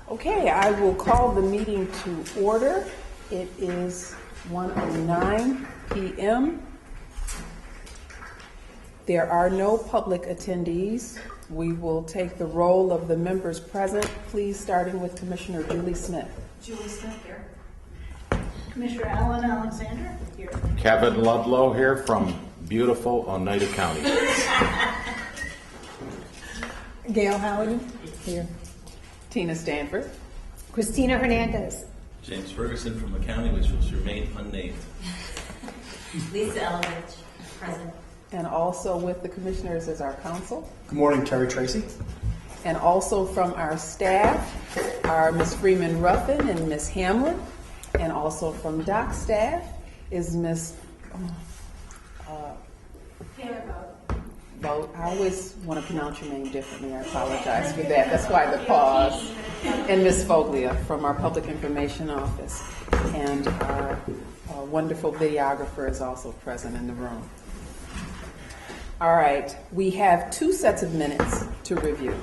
Okay, I will call the meeting to order. It is 1:09 p.m. There are no public attendees. We will take the roll of the members present, please, starting with Commissioner Julie Smith. Julie Smith here. Commissioner Alan Alexander here. Kevin Ludlow here from beautiful Oneida County. Gail Howard here. Tina Stanford. Christina Hernandez. James Ferguson from a county which will remain unnamed. Lisa Elovich, present. And also with the commissioners is our counsel. Good morning, Terry Tracy. And also from our staff are Ms. Freeman Ruffin and Ms. Hamlin. And also from DOC staff is Ms. Vote. I always want to pronounce your name differently. I apologize for that. That's why the pause. And Ms. Foglia from our Public Information Office. And our wonderful videographer is also present in the room. All right. We have 2 sets of minutes to review.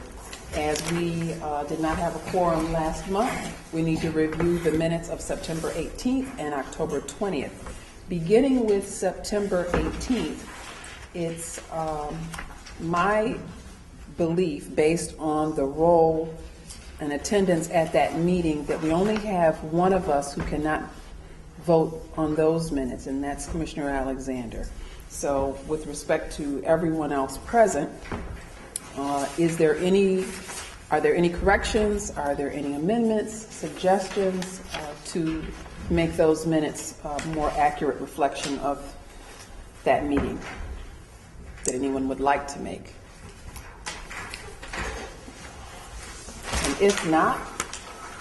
As we did not have a quorum last month, we need to review the minutes of September 18th and October 20th. Beginning with September 18th, it's my belief, based on the role and attendance at that meeting, that we only have one of us who cannot vote on those minutes, and that's Commissioner Alexander. So with respect to everyone else present, are there any corrections? Are there any amendments, suggestions to make those minutes a more accurate reflection of that meeting that anyone would like to make? And if not,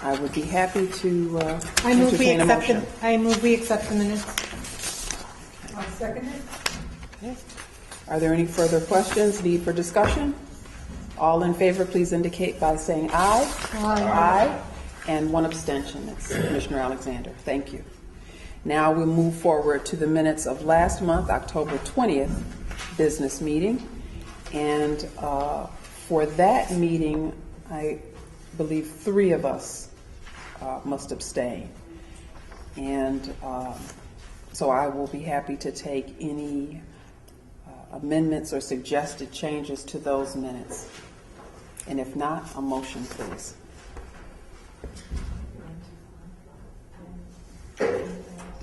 I would be happy to entertain a motion. I move we accept the minutes. I'll second it. Okay. Are there any further questions, need for discussion? All in favor, please indicate by saying aye. Aye. Aye. And 1 abstention. That's Commissioner Alexander. Thank you. Now we'll move forward to the minutes of last month, October 20th, business meeting. And for that meeting, I believe 3 of us must abstain. And so I will be happy to take any amendments or suggested changes to those minutes. And if not, a motion, please.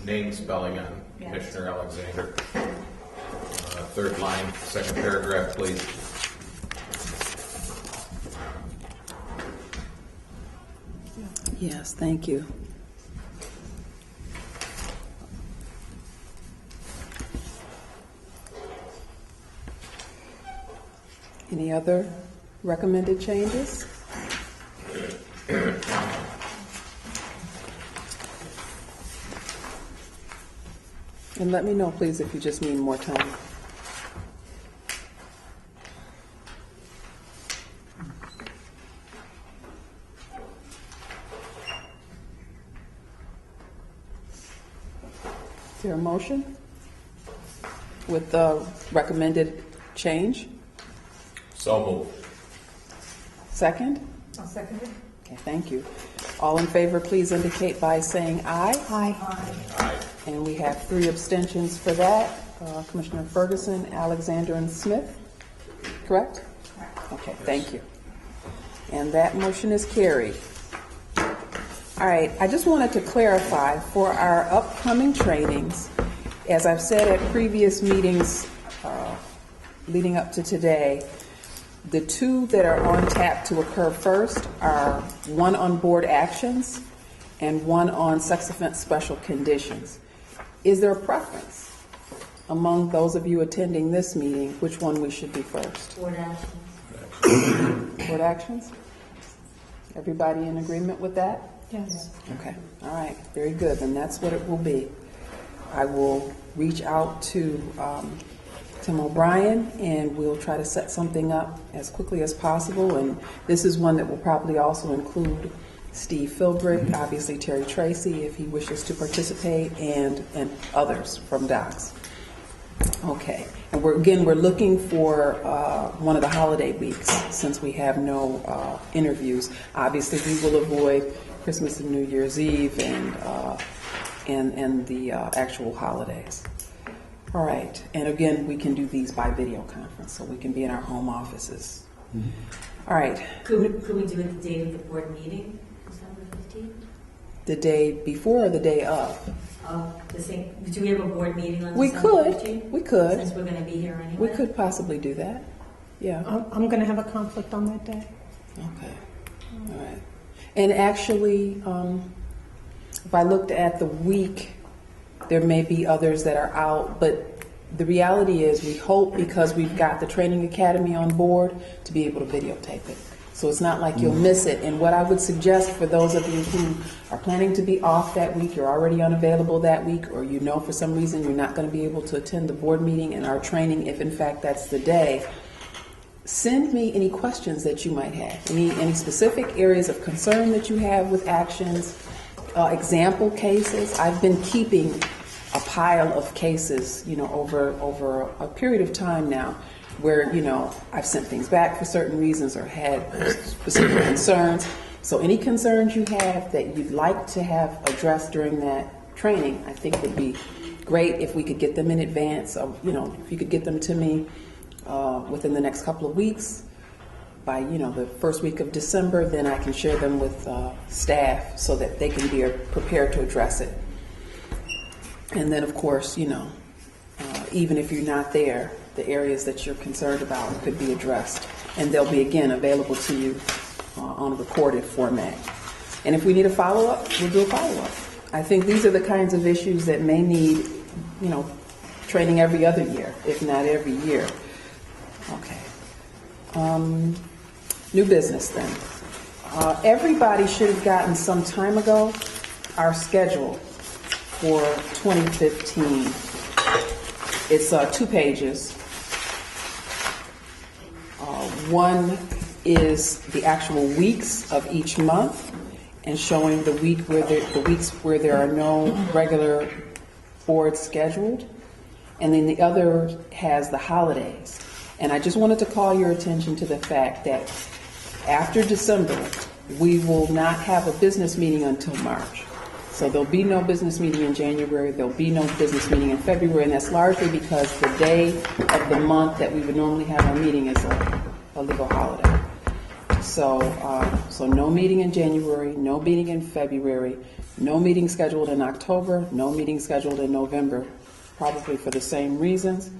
Name spelling on Commissioner Alexander. 3rd line, 2nd paragraph, please. Yes, thank you. Any other recommended changes? And let me know, please, if you just need more time. Is there a motion with the recommended change? So moved. Second? I'll second it. Okay, thank you. All in favor, please indicate by saying aye. Aye. Aye. And we have 3 abstentions for that. Commissioner Ferguson, Alexander, and Smith. Correct? Okay, thank you. And that motion is carried. All right, I just wanted to clarify for our upcoming trainings, as I've said at previous meetings leading up to today, the 2 that are on tap to occur first are 1 on board actions and 1 on sex offense special conditions. Is there a preference among those of you attending this meeting which one we should do first? Board actions. Board actions? Everybody in agreement with that? Yes. Okay, all right, very good, then that's what it will be. I will reach out to Tim O'Brien and we'll try to set something up as quickly as possible, and this is one that will probably also include Steve Philbrick, obviously Terry Tracy if he wishes to participate, and others from DOCS. Okay. And we're looking for one of the holiday weeks since we have no interviews. Obviously, we will avoid Christmas and New Year's Eve and the actual holidays. All right. And again, we can do these by video conference, so we can be in our home offices. All right. Could we do it the day of the board meeting, December 15th? The day before or the day of? The same. Do we have a board meeting on We December could. 15th? We could. Since we're going to be here anyway. We could possibly do that. Yeah. I'm going to have a conflict on that day. Okay. All right. And actually, if I looked at the week, there may be others that are out, but the reality is we hope, because we've got the Training Academy on board, to be able to videotape it. So it's not like you'll miss it. And what I would suggest for those of you who are planning to be off that week, you're already unavailable that week, or you know for some reason you're not going to be able to attend the board meeting and our training, if in fact that's the day, send me any questions that you might have, any specific areas of concern that you have with actions, example cases. I've been keeping a pile of cases, over a period of time now, where, I've sent things back for certain reasons or had specific concerns. So any concerns you have that you'd like to have addressed during that training, I think would be great if we could get them in advance of, if you could get them to me within the next couple of weeks. By, the first week of December, then I can share them with staff so that they can be prepared to address it. And then, of course, even if you're not there, the areas that you're concerned about could be addressed. And they'll be, again, available to you on a recorded format. And if we need a follow-up, we'll do a follow-up. I think these are the kinds of issues that may need, training every other year, if not every year. Okay. New business then. Everybody should have gotten some time ago our schedule for 2015. It's 2 pages. One is the actual weeks of each month and showing the weeks where there are no regular boards scheduled. And then the other has the holidays. And I just wanted to call your attention to the fact that after December, we will not have a business meeting until March. So there'll be no business meeting in January, there'll be no business meeting in February, and that's largely because the day of the month that we would normally have our meeting is a legal holiday. So no meeting in January, no meeting in February, no meeting scheduled in October, no meeting scheduled in November, probably for the same reasons.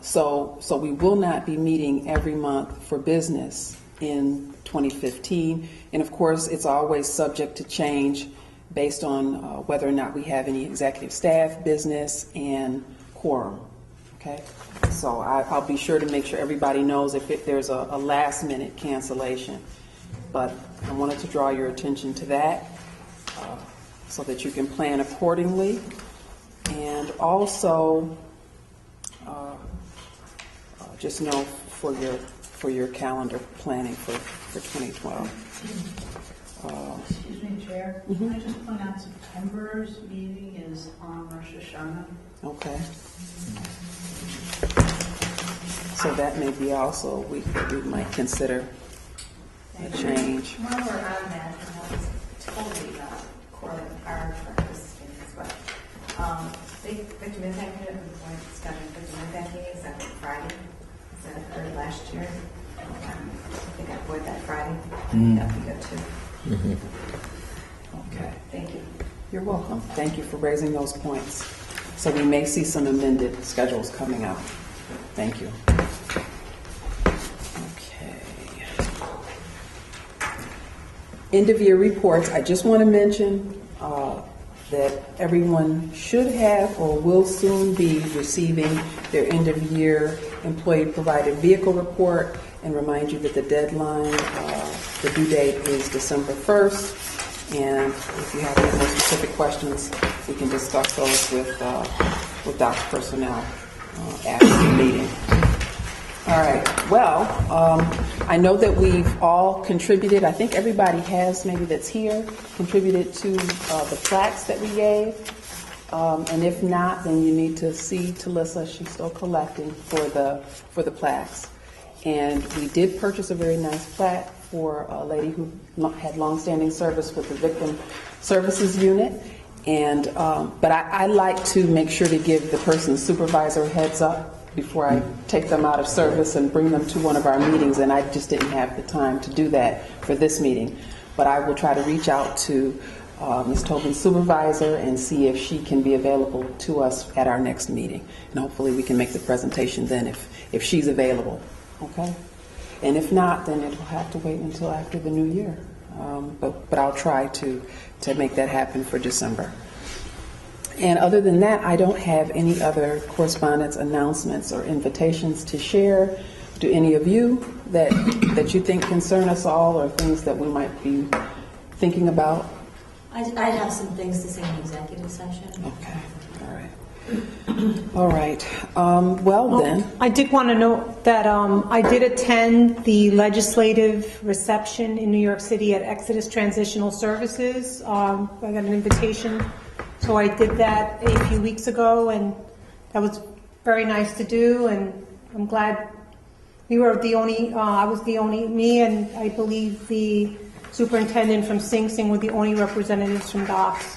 So we will not be meeting every month for business in 2015. And of course, it's always subject to change based on whether or not we have any executive staff business and quorum. Okay? So I'll be sure to make sure everybody knows if there's a last minute cancellation. But I wanted to draw your attention to that so that you can plan accordingly. And also, just know for your calendar planning for 2012. Excuse me, Chair. Can I just point out September's meeting is on Rosh Hashanah? Okay. So that may be also a week that we might consider a change. While we're on that, and that was totally core our practice as well. Victim impact unit, we're going to schedule victim impact meetings every Friday instead of early last year. I think I avoid that Friday. That'd be good too. Okay. Thank you. You're welcome. Thank you for raising those points. So we may see some amended schedules coming out. Thank you. Okay. End of year reports. I just want to mention that everyone should have or will soon be receiving their end of year employee provided vehicle report, and remind you that the deadline, the due date is December 1st. And if you have any more specific questions, we can discuss those with Dr. Personnel after the meeting. All right. Well, I know that we've all contributed. I think everybody has, maybe that's here, contributed to the plaques that we gave. And if not, then you need to see Talissa. She's still collecting for the plaques. And we did purchase a very nice plaque for a lady who had longstanding service with the Victim Services Unit. And but I like to make sure to give the person's supervisor a heads up before I take them out of service and bring them to one of our meetings. And I just didn't have the time to do that for this meeting. But I will try to reach out to Ms. Tobin's supervisor and see if she can be available to us at our next meeting. And hopefully we can make the presentation then if she's available. Okay? And if not, then it will have to wait until after the new year. But I'll try to make that happen for December. And other than that, I don't have any other correspondence, announcements, or invitations to share. Do any of you that you think concern us all, or things that we might be thinking about? I have some things to say in executive session. Okay, all right. All right, well then. I did want to note that I did attend the legislative reception in New York City at Exodus Transitional Services. I got an invitation, so I did that a few weeks ago, and that was very nice to do, and I'm glad we were the only, me and I believe the superintendent from Sing Sing were the only representatives from DOCS.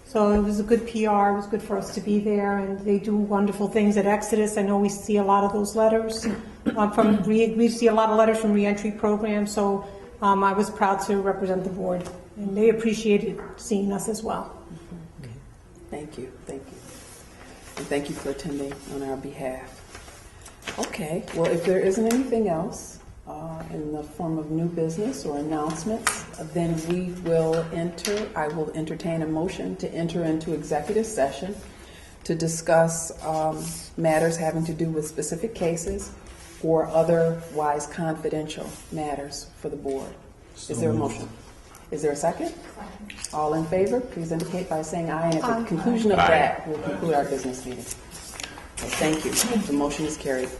So it was a good PR, it was good for us to be there, and they do wonderful things at Exodus. I know we see a lot of those letters we see a lot of letters from reentry programs, so I was proud to represent the board, and they appreciated seeing us as well. Okay. Thank you. And thank you for attending on our behalf. Okay, well, if there isn't anything else in the form of new business or announcements, then I will entertain a motion to enter into executive session to discuss matters having to do with specific cases or otherwise confidential matters for the board. Is there a motion? Is there a second? All in favor, please indicate by saying aye, and at the conclusion of that, we'll conclude our business meeting. Thank you. The motion is carried.